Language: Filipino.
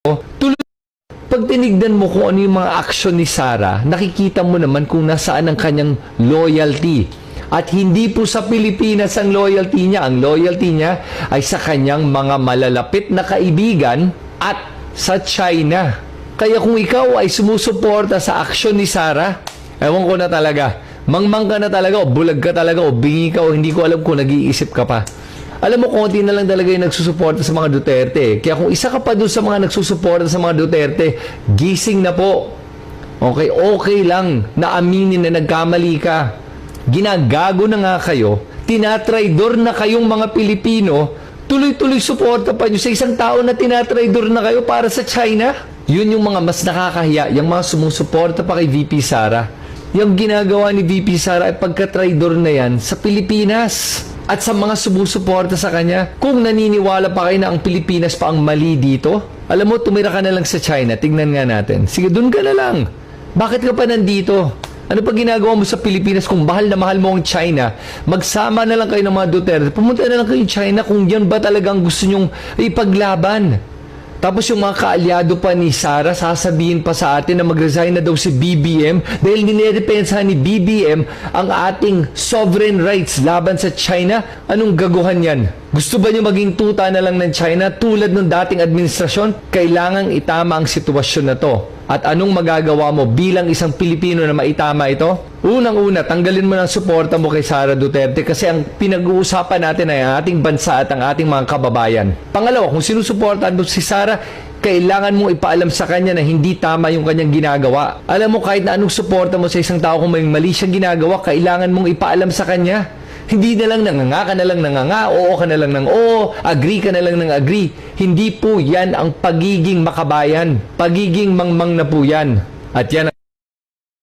Tuloy, pag tinignan mo kung ano yung mga aksyon ni Sara, nakikita mo naman kung nasaan ang kanyang loyalty. At hindi po sa Pilipinas ang loyalty niya. Ang loyalty niya ay sa kanyang mga malalapit na kaibigan at sa China. Kaya kung ikaw ay sumusuporta sa aksyon ni Sara, ewan ko na talaga, mangmang ka na talaga, o bulag ka talaga, o bingi ka, o hindi ko alam kung nag-iisip ka pa. Alam mo, konti na lang talaga yung nagsusuporta sa mga Duterte. Kaya kung isa ka pa doon sa mga nagsusuporta sa mga Duterte, gising na po. Okay lang na aminin na nagkamali ka. Ginagago na nga kayo, tinatraidor na kayong mga Pilipino, tuloy-tuloy suporta pa nyo sa isang tao na tinatraidor na kayo para sa China. Yun yung mga mas nakakahiya, yung mga sumusuporta pa kay VP Sara. Yung ginagawa ni VP Sara ay pagka-traidor na yan sa Pilipinas at sa mga sumusuporta sa kanya. Kung naniniwala pa kayo na ang Pilipinas pa ang mali dito, alam mo, tumira ka na lang sa China, tignan nga natin. Sige, dun ka na lang. Bakit ka pa nandito? Ano pa ginagawa mo sa Pilipinas kung mahal na mahal mo ang China? Magsama na lang kayo ng mga Duterte. Pumunta na lang kayo China kung yan ba talagang gusto nyong ipaglaban. Tapos yung mga kaalyado pa ni Sara, sasabihin pa sa atin na mag-resign na daw si BBM dahil niredepensahan ni BBM ang ating sovereign rights laban sa China. Anong gaguhan yan? Gusto ba niyo maging tuta na lang ng China tulad ng dating administrasyon? Kailangang itama ang sitwasyon na to. At anong magagawa mo bilang isang Pilipino na maitama ito? Unang-una, tanggalin mo ng suporta mo kay Sara Duterte kasi ang pinag-uusapan natin ay ang ating bansa at ang ating mga kababayan. Pangalawa, kung sinusuportahan mo si Sara, kailangan mong ipaalam sa kanya na hindi tama yung kanyang ginagawa. Alam mo, kahit na anong suporta mo sa isang tao kung may mali siyang ginagawa, kailangan mong ipaalam sa kanya. Hindi na lang nanganga ka na lang nanganga, oo ka na lang ng oo, agree ka na lang ng agree. Hindi po yan ang pagiging makabayan. Pagiging mangmang na po yan. At yan